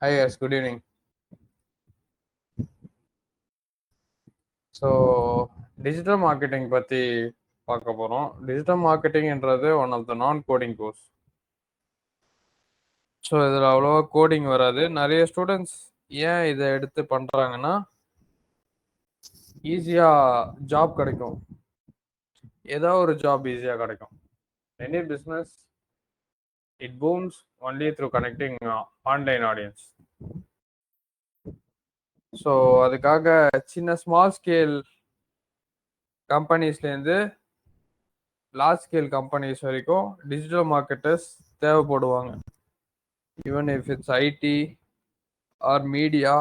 Hi guys, good evening. So digital marketing பற்றி பார்க்க போகிறோம். டிஜிட்டல் மார்க்கெட்டிங்ன்றது ஒன் ஆஃப் த நான் கோடிங் கோர்ஸ். ஸோ இதில் அவ்வளோவா கோடிங் வராது. நிறைய ஸ்டூடெண்ட்ஸ் ஏன் இதை எடுத்து பண்ணுறாங்கன்னா, ஈஸியாக ஜாப் கிடைக்கும், ஏதோ ஒரு ஜாப் ஈஸியாக கிடைக்கும். Any business it booms only through connecting online audience. So அதுக்காக சின்ன ஸ்மால் ஸ்கேல் கம்பெனிஸ்லேருந்து லார்ஜ் ஸ்கேல் கம்பெனிஸ் வரைக்கும் டிஜிட்டல் மார்க்கெட்டர்ஸ் தேவைப்படுவாங்க. Even if it's IT or media.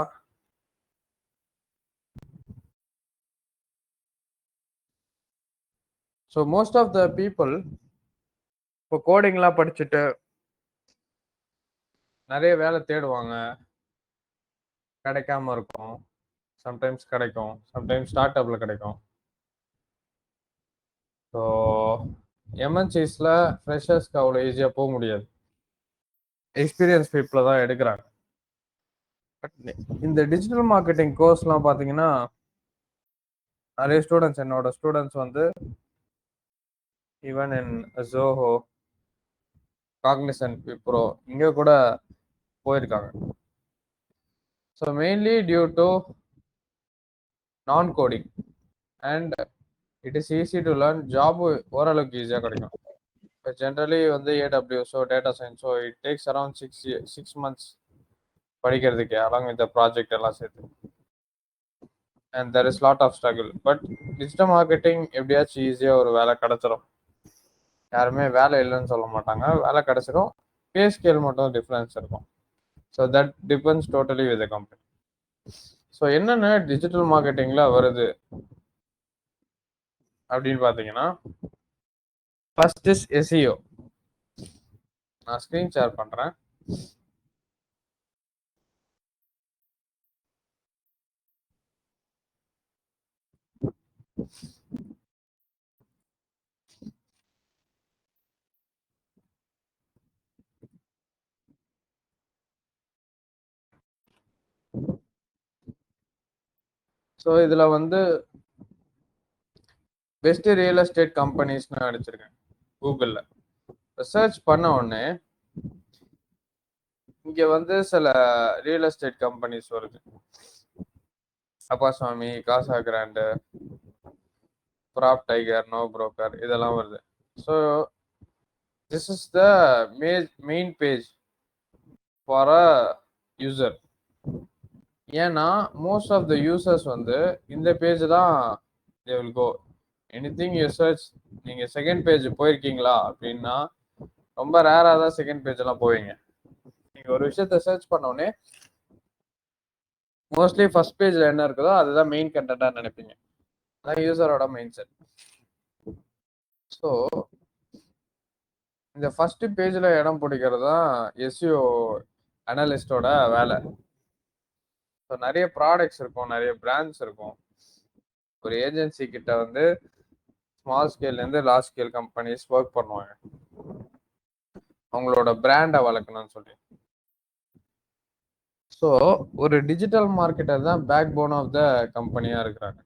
So most of the people இப்போ கோடிங்லாம் படிச்சுட்டு நிறைய வேலை தேடுவாங்க, கிடைக்காம இருக்கும். சம்டைம்ஸ் கிடைக்கும், சம்டைம்ஸ் ஸ்டார்ட் அப்பில் கிடைக்கும். ஸோ எம்என்சிஸில் ஃப்ரெஷர்ஸ்க்கு அவ்வளோ ஈஸியாக போக முடியாது, எக்ஸ்பீரியன்ஸ் பீப்புளை தான் எடுக்கிறாங்க. பட் இந்த டிஜிட்டல் மார்க்கெட்டிங் கோர்ஸ்லாம் பார்த்தீங்கன்னா, நிறைய ஸ்டூடெண்ட்ஸ், என்னோட ஸ்டூடெண்ட்ஸ் வந்து even in Zoho, Cognizant, Wipro இங்கே கூட போயிருக்காங்க. So mainly due to non coding and it is easy to learn. Job ஓரளவுக்கு ஈஸியாக கிடைக்கும். இப்போ ஜென்ரலி வந்து ஏடபிள்யூஎஸோ டேட்டா சயின்ஸோ இட் டேக்ஸ் அரௌண்ட் 6 months படிக்கிறதுக்கு, அலாங் வித் ப்ராஜெக்ட் எல்லாம் சேர்த்து. And there is lot of struggle. But digital marketing எப்படியாச்சும் ஈஸியாக ஒரு வேலை கிடைச்சிடும். யாருமே வேலை இல்லைன்னு சொல்ல மாட்டாங்க, வேலை கிடைச்சிடும். பே ஸ்கேல் மட்டும் டிஃப்ரென்ஸ் இருக்கும். So that depends totally with the company. So என்னென்ன டிஜிட்டல் மார்க்கெட்டிங்கில் வருது அப்படின்னு பார்த்தீங்கன்னா, ஃபர்ஸ்ட் இஸ் எஸ்இஓ. நான் ஸ்க்ரீன் ஷேர் பண்ணுறேன். ஸோ இதில் வந்து பெஸ்ட் ரியல் எஸ்டேட் கம்பெனிஸ்னு அடிச்சிருக்கேன் கூகுளில். சர்ச் பண்ண உடனே இங்கே வந்து சில ரியல் எஸ்டேட் கம்பெனிஸ் வருது. அப்பாசுவாமி, காசா கிராண்டு, ப்ராப் டைகர், நோ புரோக்கர் இதெல்லாம் வருது. So this is the main page for a user. ஏன்னா மோஸ்ட் ஆஃப் த யூசர்ஸ் வந்து இந்த பேஜ் தான் they will go. Anything you search. நீங்கள் செகண்ட் பேஜ் போயிருக்கீங்களா அப்படின்னா ரொம்ப ரேராக தான் செகண்ட் பேஜ் எல்லாம் போவீங்க. நீங்கள் ஒரு விஷயத்த சர்ச் பண்ணோடனே மோஸ்ட்லி ஃபர்ஸ்ட் பேஜில் என்ன இருக்குதோ அதுதான் மெயின் கண்டென்ட்டாக நினைப்பீங்க. அதான் யூசரோட மைண்ட் செட். ஸோ இந்த ஃபர்ஸ்ட் பேஜில் இடம் பிடிக்கிறது தான் எஸ்இஓ அனலிஸ்டோட வேலை. ஸோ நிறைய ப்ராடக்ட்ஸ் இருக்கும், நிறைய பிராண்ட்ஸ் இருக்கும். ஒரு ஏஜென்சி கிட்ட வந்து ஸ்மால் ஸ்கேல்லேருந்து லார்ஜ் ஸ்கேல் கம்பெனிஸ் ஒர்க் பண்ணுவாங்க, அவங்களோட பிராண்டை வளர்க்கணும்னு சொல்லி. ஸோ ஒரு டிஜிட்டல் மார்க்கெட்டர் தான் பேக் போன் ஆஃப் த கம்பெனியாக இருக்கிறாங்க.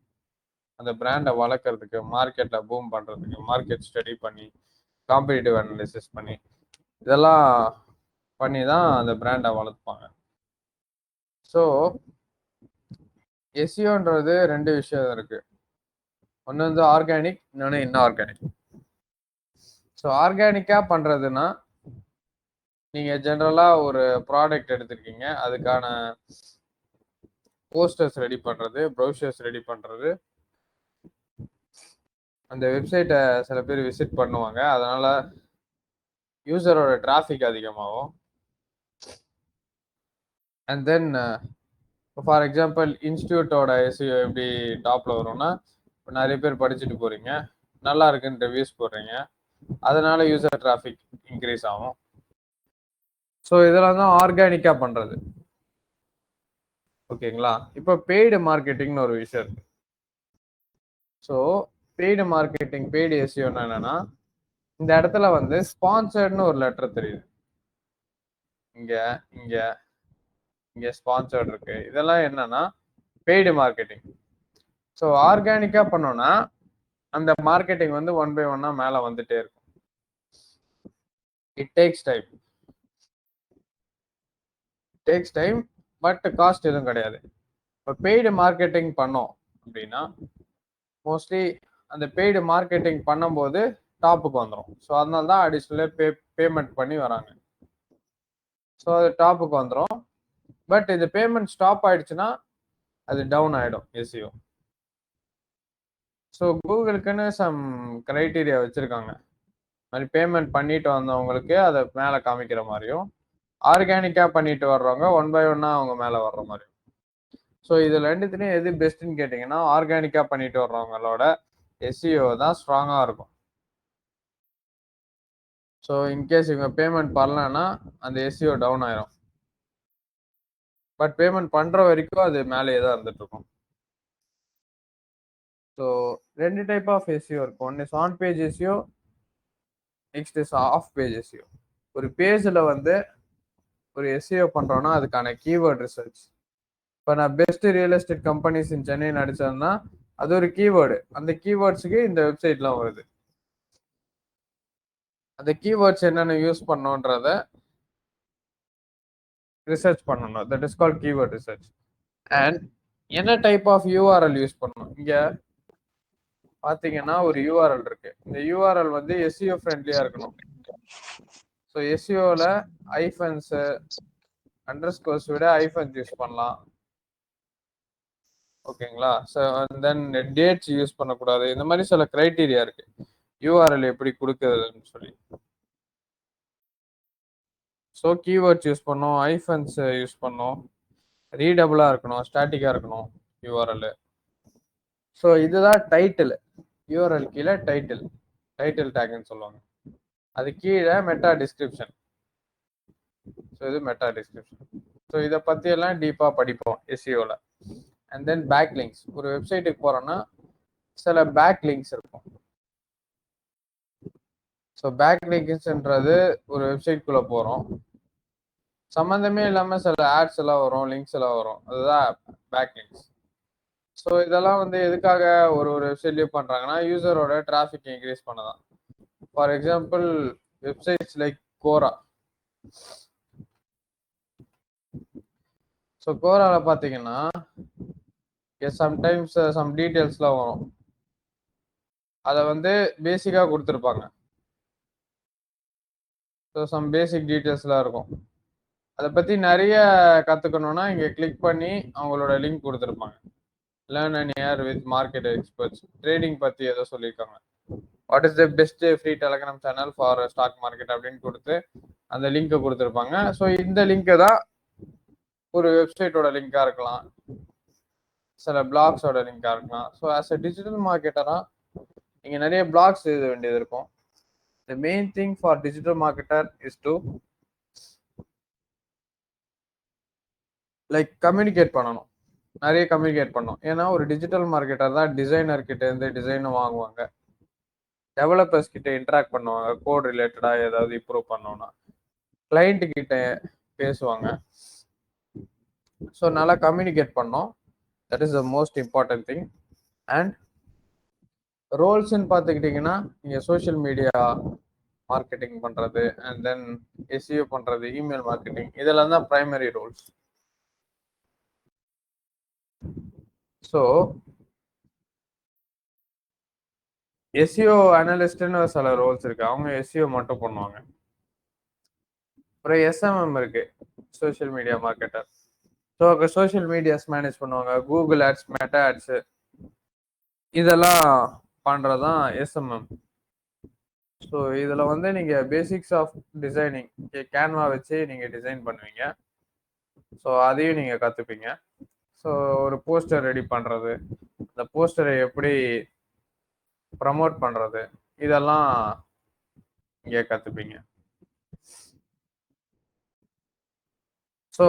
அந்த பிராண்டை வளர்க்குறதுக்கு, மார்க்கெட்டில் பூம் பண்ணுறதுக்கு, மார்க்கெட் ஸ்டடி பண்ணி, காம்படிட்டிவ் அனாலிசிஸ் பண்ணி, இதெல்லாம் பண்ணி தான் அந்த பிராண்டை வளர்ப்பாங்க. ஸோ எஸ்இஓன்றது ரெண்டு விஷயம் இருக்கு. ஒன்று வந்து ஆர்கானிக், இன்னொன்று இன்ஆர்கானிக். ஸோ ஆர்கானிக்காக பண்ணுறதுன்னா, நீங்கள் ஜென்ரலாக ஒரு ப்ராடக்ட் எடுத்திருக்கீங்க, அதுக்கான போஸ்டர்ஸ் ரெடி பண்ணுறது, ப்ரௌசர்ஸ் ரெடி பண்ணுறது, அந்த வெப்சைட்டை சில பேர் விசிட் பண்ணுவாங்க, அதனால் யூசரோட டிராஃபிக் அதிகமாகும். அண்ட் தென் ஃபார் எக்ஸாம்பிள் இன்ஸ்டியூட்டோட எஸ்இஓ எப்படி டாப்பில் வரும்னா, இப்போ நிறைய பேர் படிச்சுட்டு போகிறீங்க, நல்லா இருக்குன்னு ரிவ்யூஸ் போடுறீங்க, அதனால யூசர் டிராஃபிக் இன்க்ரீஸ் ஆகும். ஸோ இதெல்லாம் தான் ஆர்கானிக்காக பண்ணுறது. ஓகேங்களா? இப்போ பெய்டு மார்க்கெட்டிங்னு ஒரு விஷயம் இருக்கு. ஸோ பெய்டு மார்க்கெட்டிங், பெய்டு எஸ்இஓன்னா என்னன்னா, இந்த இடத்துல வந்து ஸ்பான்சர்ட்னு ஒரு லெட்டர் தெரியுது. இங்கே இங்க ஸ்பான்சர்ட் இருக்கு. இதெல்லாம் என்னன்னா பெய்டு மார்க்கெட்டிங். ஸோ ஆர்கானிக்கா பண்ணோம்னா அந்த மார்க்கெட்டிங் வந்து 1 by 1 மேல வந்துட்டே இருக்கும். It takes time but cost எதுவும் கிடையாது. இப்போ பெய்டு மார்க்கெட்டிங் பண்ணோம் அப்படின்னா மோஸ்ட்லி அந்த பெய்டு மார்க்கெட்டிங் பண்ணும்போது டாப்புக்கு வந்துடும். ஸோ அதனால தான் அடிஷ்னலாக பேமெண்ட் பண்ணி வராங்க. ஸோ அது டாப்புக்கு வந்துடும். பட் இது பேமெண்ட் ஸ்டாப் ஆயிடுச்சுன்னா அது டவுன் ஆயிடும் எஸ்இஓ. ஸோ கூகுளுக்குன்னு சம் கிரைட்டீரியா வச்சிருக்காங்க. மாதிரி பேமெண்ட் பண்ணிட்டு வந்தவங்களுக்கு அதை மேலே காமிக்கிற மாதிரியும், ஆர்கானிக்கா பண்ணிட்டு வர்றவங்க 1 by 1 அவங்க மேலே வர்ற மாதிரியும். ஸோ இதில் ரெண்டுத்துலையும் எது பெஸ்ட்டுன்னு கேட்டிங்கன்னா ஆர்கானிக்கா பண்ணிட்டு வர்றவங்களோட எஸ்இஓ தான் ஸ்ட்ராங்காக இருக்கும். ஸோ இன்கேஸ் இவங்க பேமெண்ட் பண்ணலன்னா அந்த எஸ்இஓ டவுன் ஆயிரும். பட் பேமெண்ட் பண்ற வரைக்கும் அது மேலேயே தான் இருந்துட்டு இருக்கும். ஸோ 2 டைப் ஆஃப் எஸ்இஓ இருக்கும். ஒன்று is on page SEO, next is off page SEO. ஒரு பேஜில் வந்து ஒரு எஸ்இஓ பண்றோம்னா அதுக்கான கீவேர்ட் ரிசர்ச். இப்போ நான் best real estate companies in Chennai அடிச்சேன்னா அது ஒரு கீவேர்டு. அந்த கீவேர்ட்ஸுக்கு இந்த வெப்சைட்லாம் வருது. அந்த கீவேர்ட்ஸ் என்னென்ன யூஸ் பண்ணோன்றத ரிசர்ச் பண்ணணும். That is called keyword research. And என்ன டைப் ஆஃப் யூஆர்எல் யூஸ் பண்ணணும். இங்க பாத்தீங்கன்னா ஒரு யூஆர்எல் இருக்கு. இந்த யூஆர்எல் வந்து எஸ்இஓ ஃப்ரெண்ட்லியா இருக்கணும். ஸோ எஸ்இஓல ஐஃபன்ஸ் அண்டர்ஸ்கோர்ஸ் விட ஐஃபன்ஸ் யூஸ் பண்ணலாம். ஓகேங்களா? ஸோ தென் டேட்ஸ் யூஸ் பண்ணக்கூடாது. இந்த மாதிரி சில கிரைட்டீரியா இருக்கு யூஆர்எல் எப்படி கொடுக்குறதுன்னு சொல்லி. ஸோ கீவேர்ட்ஸ் யூஸ் பண்ணோம், ஐஃபன்ஸ் யூஸ் பண்ணோம், ரீடபிளா இருக்கணும், ஸ்டாட்டிக்கா இருக்கணும் யூஆர்எல். ஸோ இதுதான் டைட்டில். யூஆர்எல் கீழே டைட்டில் டேக்னு சொல்லுவாங்க. அது கீழே மெட்டா டிஸ்கிரிப்ஷன். ஸோ இது மெட்டா டிஸ்கிரிப்ஷன். ஸோ இதை பத்தி எல்லாம் டீப்பா படிப்போம் எஸ்இஓல. And then back links. ஒரு வெப்சைட்டுக்கு போறோம்னா சில பேக் லிங்க்ஸ் இருக்கும். ஸோ பேக் லிங்க்ஸ்ன்றது ஒரு வெப்சைட்குள்ள போறோம், சம்மந்தமே இல்லாம சில ஆட்ஸ் எல்லாம் வரும், லிங்க்ஸ் எல்லாம் வரும், அதுதான் பேக் லிங்க்ஸ். ஸோ இதெல்லாம் வந்து எதுக்காக ஒரு வெப்சைட்லயும் பண்றாங்கன்னா யூசரோட டிராஃபிக் இன்க்ரீஸ் பண்ணதான். For example websites like Quora. So கோரால பார்த்தீங்கன்னா சம்டைம்ஸ் சம் டீட்டெயில்ஸ்லாம் வரும். அதை வந்து பேசிக்காக கொடுத்துருப்பாங்க. ஸோ சம் பேசிக் டீட்டெயில்ஸ்லாம் இருக்கும். அதை பற்றி நிறைய கற்றுக்கணுன்னா இங்கே கிளிக் பண்ணி அவங்களோட லிங்க் கொடுத்துருப்பாங்க. Learn and earn with market experts. Trading பற்றி ஏதோ சொல்லியிருக்காங்க. What is the best free Telegram channel for stock market அப்படின்னு கொடுத்து அந்த லிங்கை கொடுத்துருப்பாங்க. ஸோ இந்த லிங்கை தான் ஒரு வெப்சைட்டோட லிங்காக இருக்கலாம், சில பிளாக்ஸோட லிங்காக இருக்கலாம். ஸோ ஆஸ் அ டிஜிட்டல் மார்க்கெட்டராக நீங்கள் நிறைய பிளாக்ஸ் எழுத வேண்டியது இருக்கும். The main thing for digital marketer is to like communicate பண்ணணும், நிறைய கம்யூனிகேட் பண்ணணும். ஏன்னா ஒரு டிஜிட்டல் மார்க்கெட்டர் தான் டிசைனர் கிட்ட இருந்து டிசைனும் வாங்குவாங்க, டெவலப்பர்ஸ் கிட்ட இன்டராக்ட் பண்ணுவாங்க, கோட் ரிலேட்டடா ஏதாவது இம்ப்ரூவ் பண்ணோம்னா கிளைண்ட் கிட்ட பேசுவாங்க. ஸோ நல்லா கம்யூனிகேட் பண்ணோம். That is the most important thing. And ரோல்ஸ்ன்னு பார்த்துக்கிட்டிங்கன்னா நீங்கள் சோஷியல் மீடியா மார்க்கெட்டிங் பண்ணுறது, அண்ட் தென் எஸ்இஓ பண்ணுறது, இமெயில் மார்க்கெட்டிங், இதெல்லாம் தான் ப்ரைமரி ரோல்ஸ். ஸோ எஸ்இஓ அனலிஸ்ட்னு சில ரோல்ஸ் இருக்கு, அவங்க எஸ்இஓ மட்டும் பண்ணுவாங்க. அப்புறம் எஸ்எம்எம் இருக்கு, social media marketer. So social medias manage பண்ணுவாங்க, கூகுள் ஆட்ஸ், மெட்டா ஆட்ஸ், இதெல்லாம் பண்றதுதான் எஸ்எம்எம். ஸோ இதில் வந்து நீங்கள் பேசிக்ஸ் ஆஃப் டிசைனிங், கேன்வா வச்சு நீங்கள் டிசைன் பண்ணுவீங்க. ஸோ அதையும் நீங்கள் கற்றுப்பீங்க. ஸோ ஒரு போஸ்டர் ரெடி பண்ணுறது, அந்த போஸ்டரை எப்படி ப்ரமோட் பண்ணுறது, இதெல்லாம் இங்கே கற்றுப்பீங்க. ஸோ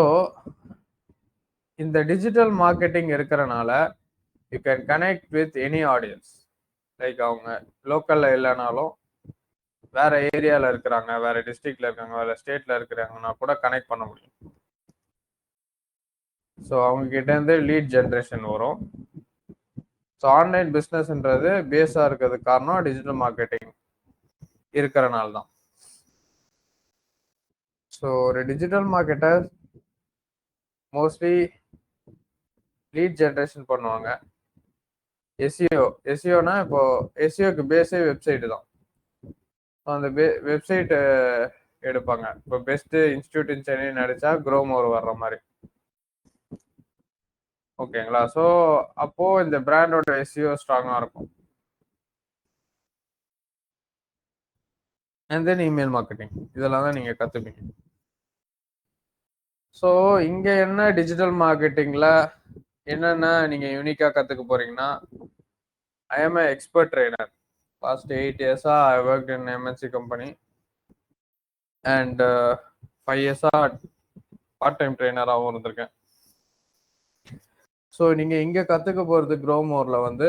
இந்த டிஜிட்டல் மார்க்கெட்டிங் இருக்கிறனால you can connect with any audience. Like அவங்க லோக்கலில் இல்லைனாலும் வேற ஏரியாவில் இருக்கிறாங்க, வேற டிஸ்ட்ரிக்ட்ல இருக்காங்க, வேற ஸ்டேட்ல இருக்கிறாங்கன்னா கூட கனெக்ட் பண்ண முடியும். ஸோ அவங்க கிட்ட இருந்து லீட் ஜென்ரேஷன் வரும். ஸோ ஆன்லைன் பிஸ்னஸ்ன்றது பேஸாக இருக்கிறதுக்கு காரணம் டிஜிட்டல் மார்க்கெட்டிங் இருக்கிறனால தான். ஸோ ஒரு digital marketer mostly lead generation பண்ணுவாங்க. எஸ்இஓனா இப்போ எஸ்இஓக்கு பேஸே வெப்சைட்டு தான். அந்த வெப்சைட் எடுப்பாங்க. இப்போ பெஸ்ட் இன்ஸ்டியூட் இன் சென்னை அடிச்சா க்ரோமோர் வர்ற மாதிரி. ஓகேங்களா? ஸோ அப்போ இந்த பிராண்டோட எஸ்இஓ ஸ்ட்ராங்காக இருக்கும். அண்ட் தென் இமெயில் மார்க்கெட்டிங், இதெல்லாம் தான் நீங்கள் கற்றுப்பீங்க. ஸோ இங்கே என்ன டிஜிட்டல் மார்க்கெட்டிங்கில் என்னென்ன நீங்கள் யூனிக்காக கற்றுக்க போகிறீங்கன்னா, I M A expert trainer. Past 8 years I worked in MNC company and 5 years part-time trainer ஆகவும் இருந்திருக்கேன். ஸோ நீங்கள் இங்கே கற்றுக்க போகிறது க்ரோமோரில் வந்து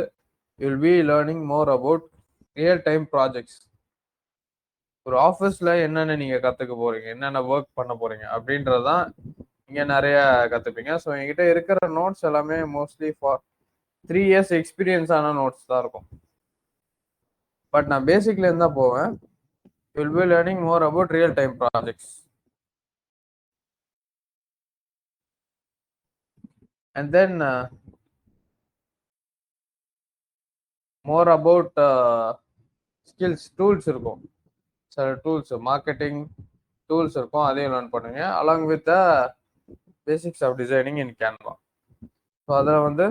will be learning more about real time projects. ஒரு ஆஃபீஸில் என்னென்ன நீங்கள் கற்றுக்க போகிறீங்க, என்னென்ன ஒர்க் பண்ண போகிறீங்க அப்படின்றதான் இங்கே நிறைய கற்றுப்பீங்க. ஸோ என்கிட்ட இருக்கிற நோட்ஸ் எல்லாமே மோஸ்ட்லி ஃபார் 3 years எக்ஸ்பீரியன்ஸான நோட்ஸ் தான் இருக்கும். பட் நான் பேசிக்லேருந்து தான் போவேன். Will be learning more about real time projects. And then more about skills, tools இருக்கும். சில டூல்ஸ், மார்க்கெட்டிங் டூல்ஸ் இருக்கும், அதையும் லேர்ன் பண்ணுங்க along with basics of designing in Canva. So அதில் வந்து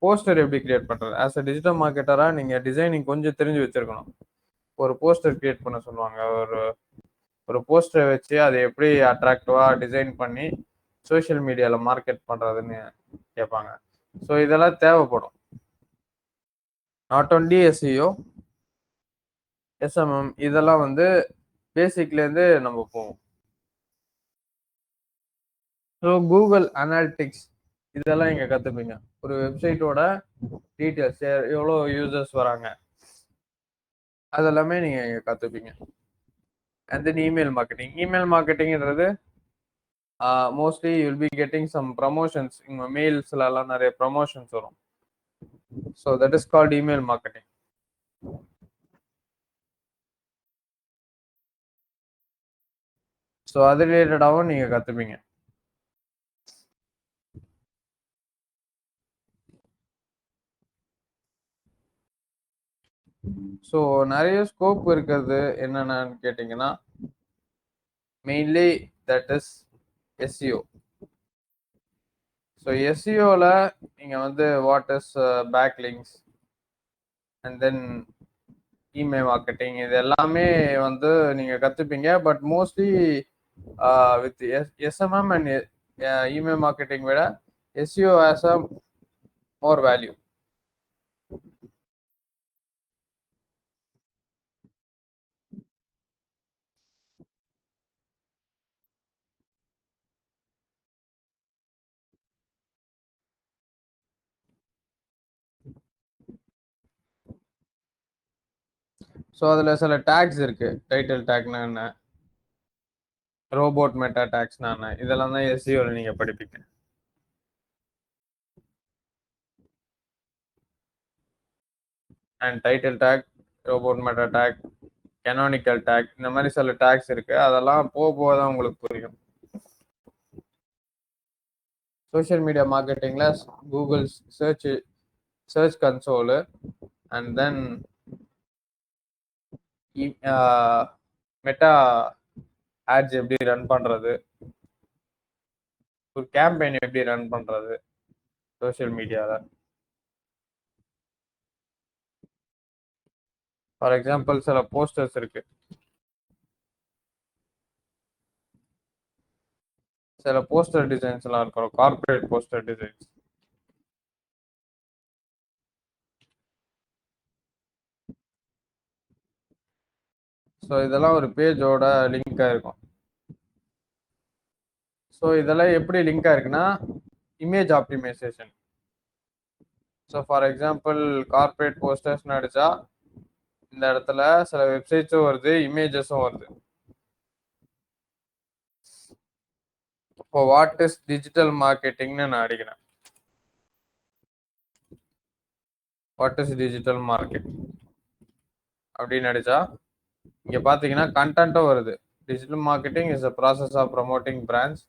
போஸ்டர் எப்படி கிரியேட் பண்ணுறது, ஆஸ் அ டிஜிட்டல் மார்க்கெட்டராக நீங்கள் டிசைனிங் கொஞ்சம் தெரிஞ்சு வச்சிருக்கணும். ஒரு போஸ்டர் கிரியேட் பண்ண சொல்லுவாங்க, ஒரு போஸ்டரை வச்சு அதை எப்படி அட்ராக்டிவாக டிசைன் பண்ணி சோஷியல் மீடியாவில் மார்க்கெட் பண்ணுறதுன்னு கேட்பாங்க. ஸோ இதெல்லாம் தேவைப்படும். நாட் ஒன்லி எஸ்இஓ, எஸ்எம்எம், இதெல்லாம் வந்து பேசிக்லேருந்து நம்ம போவோம். ஸோ கூகுள் அனாலிட்டிக்ஸ் இதெல்லாம் இங்கே கற்றுப்பீங்க. ஒரு வெப்சைட்டோட டீட்டெயில்ஸ், எவ்வளோ யூசர்ஸ் வராங்க, அதெல்லாமே நீங்கள் இங்கே கற்றுப்பீங்க. And then email marketing. Email மார்க்கெட்டிங்கிறது mostly you'll be getting some promotions. இங்கே மெயில்ஸ்லாம் நிறைய ப்ரமோஷன்ஸ் வரும். So that is called email marketing. So அது ரிலேட்டடாகவும் நீங்கள் கற்றுப்பீங்க. ஸோ நிறைய ஸ்கோப் இருக்கிறது என்னென்னு கேட்டிங்கன்னா, mainly that is SEO. So எஸ்இஓவில் நீங்கள் வந்து what is back links and then email marketing, இது எல்லாமே வந்து நீங்கள் கற்றுப்பீங்க. But mostly with SMM and email marketing விட SEO has a more value. So அதில் சில டேக்ஸ் இருக்கு. டைட்டில் டேக்னா என்ன, ரோபோட் மெட்டா டேக்ஸ்னா என்ன, இதெல்லாம் தான் எஸ்இஓவில் நீங்கள் படிப்பீங்க. And title take, robot meta take, canonical take, இந்த மாதிரி சில டேக்ஸ் இருக்கு. அதெல்லாம் போக போக தான் உங்களுக்கு புரியும். சோஷியல் மீடியா மார்க்கெட்டிங்ல Google Search Console and then Meta ads எப்படி ரன் பண்றது, ஒரு கேம்பெயின் எப்படி ரன் பண்றது சோஷியல் மீடியாவில். ஃபார் எக்ஸாம்பிள் சில போஸ்டர்ஸ் இருக்கு, சில போஸ்டர் டிசைன்ஸ் எல்லாம் இருக்கும், கார்பரேட் போஸ்டர் டிசைன்ஸ். ஸோ இதெல்லாம் ஒரு பேஜோட லிங்காக இருக்கும். ஸோ இதெல்லாம் எப்படி லிங்காக இருக்குன்னா, image optimisation. So for example corporate போஸ்டர்ஸ்னு அடிச்சா இந்த இடத்துல சில வெப்சைட்ஸும் வருது, இமேஜஸும் வருது. இப்போ வாட் இஸ் டிஜிட்டல் மார்க்கெட்டிங்னு நான் அடிக்கிறேன். வாட் இஸ் டிஜிட்டல் மார்க்கெட்டிங் அப்படின்னு அடிச்சா இங்க பாத்தீங்கன்னா கண்டென்ட்டும் வருது. Digital marketing is a process of promoting brands,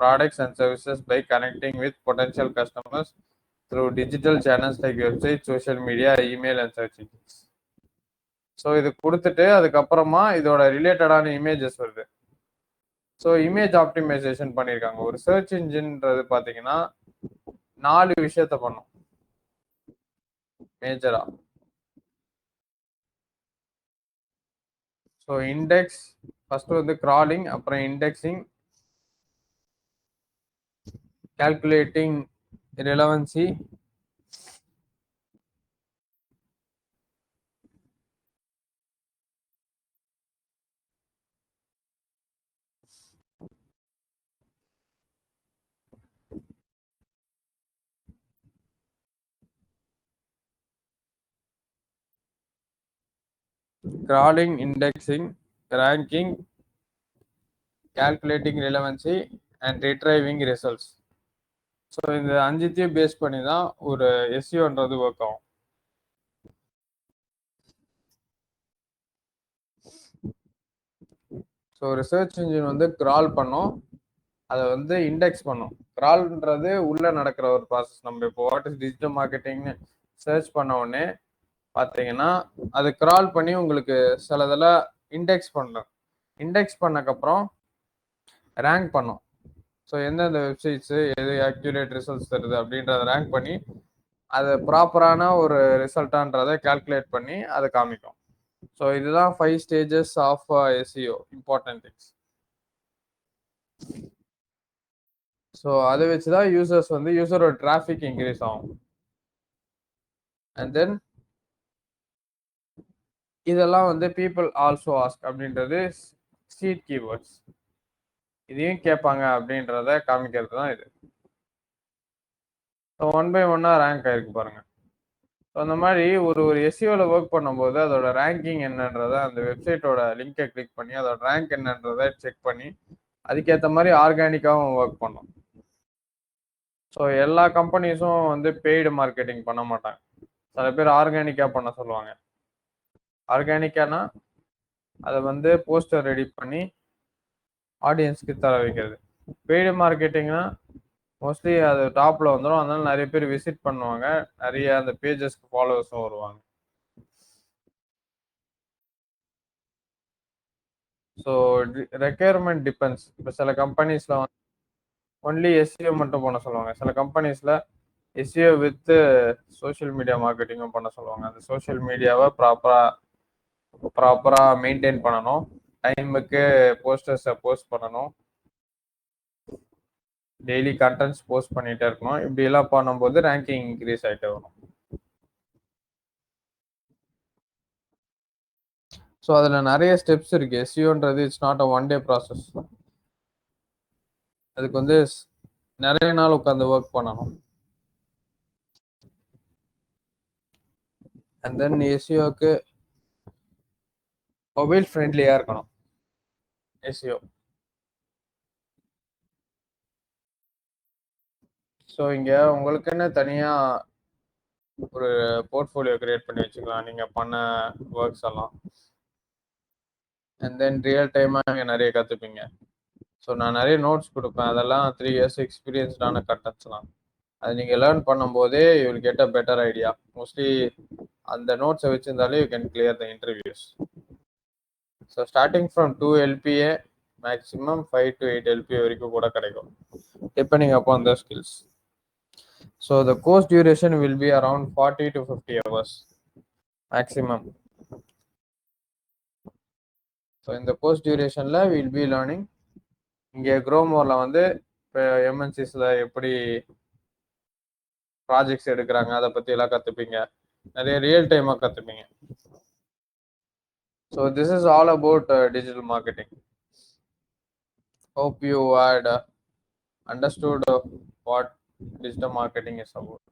products and services by connecting with potential customers through digital channels like website, social media, email and search engines. So இது கொடுத்துட்டு அதுக்கப்புறமா இதோட ரிலேட்டடான இமேஜஸ் வருது. ஸோ இமேஜ் ஆப்டிமைசேஷன் பண்ணியிருக்காங்க. ஒரு search இன்ஜின்றது பார்த்தீங்கன்னா 4 விஷயத்த பண்ணும் மேஜரா. ஸோ இண்டெக்ஸ் ஃபர்ஸ்ட் வந்து கிராலிங், அப்புறம் indexing, calculating relevancy, crawling, indexing, ranking, calculating relevancy and retrieving results. So இந்த 5த்தையும் பேஸ் பண்ணி தான் ஒரு எஸ்இஓன்றது ஒர்க் ஆகும். ஸோ ரிசர்ச் இன்ஜின் வந்து கிரால் பண்ணும், அதை வந்து இண்டெக்ஸ் பண்ணும். கிரால்ன்றது உள்ள நடக்கிற ஒரு ப்ராசஸ். நம்ம இப்போ வாட் இஸ் டிஜிட்டல் மார்க்கெட்டிங்னு சர்ச் பண்ண உடனே பார்த்தீங்கன்னா அது கிரால் பண்ணி உங்களுக்கு சிலதெல்லாம் இண்டெக்ஸ் பண்ணும். இண்டெக்ஸ் பண்ணக்கப்புறம் ரேங்க் பண்ணும். ஸோ எந்தெந்த வெப்சைட்ஸு எது அக்யூரேட் ரிசல்ட்ஸ் தருது அப்படின்றத ரேங்க் பண்ணி அது ப்ராப்பரான ஒரு ரிசல்ட்டான்றதை கால்குலேட் பண்ணி அதை காமிக்கும். ஸோ இதுதான் 5 stages of SEO, important things. So அதை வச்சு தான் யூசர்ஸ் வந்து யூசரோட டிராஃபிக் இன்க்ரீஸ் ஆகும். அண்ட் தென் இதெல்லாம் வந்து பீப்புள் ஆல்சோ ஆஸ்க் அப்படின்றது சீட் கீவேர்ட்ஸ். இதையும் கேட்பாங்க அப்படின்றத காமிக்கிறது தான் இது. ஸோ 1 by 1 ரேங்க் ஆயிருக்கு பாருங்க. ஸோ அந்த மாதிரி ஒரு எஸ்இஓவில் ஒர்க் பண்ணும்போது அதோட ரேங்கிங் என்னன்றதை அந்த வெப்சைட்டோட லிங்கை கிளிக் பண்ணி அதோட ரேங்க் என்னன்றதை செக் பண்ணி அதுக்கேற்ற மாதிரி ஆர்கானிக்காகவும் ஒர்க் பண்ணும். ஸோ எல்லா கம்பெனிஸும் வந்து பெய்டு மார்க்கெட்டிங் பண்ண மாட்டாங்க. சில பேர் ஆர்கானிக்காக பண்ண சொல்லுவாங்க. ஆர்கானிக்கானா அதை வந்து போஸ்டர் ரெடி பண்ணி ஆடியன்ஸ்க்கு தர வைக்கிறது. பெய்டு மார்க்கெட்டிங்னா மோஸ்ட்லி அது டாப்ல வந்துடும், அதனால நிறைய பேர் விசிட் பண்ணுவாங்க, நிறைய அந்த பேஜஸ்க்கு ஃபாலோவர்ஸும் வருவாங்க. So requirement depends. இப்போ சில கம்பெனிஸ்ல வந்து ஒன்லி எஸ்இஓ மட்டும் பண்ண சொல்லுவாங்க. சில கம்பெனிஸ்ல எஸ்இஓ வித் சோஷியல் மீடியா மார்க்கெட்டிங்கும் பண்ண சொல்லுவாங்க. அந்த சோஷியல் மீடியாவை ப்ராப்பரா மெயின்டைன் பண்ணணும், டைமுக்கு போஸ்டர்ஸை போஸ்ட் பண்ணணும், டெய்லி கண்டென்ட்ஸ் போஸ்ட் பண்ணிட்டே இருக்கணும். இப்படி எல்லாம் பண்ணும்போது ரேங்கிங் இன்க்ரீஸ் ஆகிட்டே வரும். ஸோ அதில் நிறைய ஸ்டெப்ஸ் இருக்கு. எஸ்இஓன்றது it's not a 1 day process. அதுக்கு வந்து நிறைய நாள் உட்காந்து ஒர்க் பண்ணணும். அண்ட் தென் எஸ்இஓக்கு மொபைல் ஃப்ரெண்ட்லியா இருக்கணும். எஸ்இஓ ஸோ இங்க உங்களுக்குன்னு தனியா ஒரு போர்ட்ஃபோலியோ கிரியேட் பண்ணி வச்சுக்கலாம் நீங்க பண்ண ஒர்க்ஸ் எல்லாம். அண்ட் தென் ரியல் டைமா நீங்க நிறைய கத்துப்பீங்க. ஸோ நான் நிறைய நோட்ஸ் கொடுப்பேன், அதெல்லாம் 3 years எக்ஸ்பீரியன்ஸ்டான கண்டென்ட்ஸ்லாம். அது நீங்கள் லேர்ன் பண்ணும்போதே you will get a better idea. Mostly அந்த நோட்ஸை வச்சிருந்தாலே you can clear the interviews. So starting from 2 LPA maximum 5 to 8 LPA வரைக்கும் கூட கிடைக்கும், depending upon the skills. So the course duration will be around 40 to 50 hours maximum. So இந்த course டியூரேஷனில் will be learning. இங்கே க்ரோமோரில் வந்து இப்போ எம்என்சிஸில் எப்படி ப்ராஜெக்ட்ஸ் எடுக்கிறாங்க அதை பற்றி எல்லாம் கற்றுப்பீங்க, நிறைய ரியல் டைமாக கற்றுப்பீங்க. So this is all about digital marketing. Hope you had understood what digital marketing is about.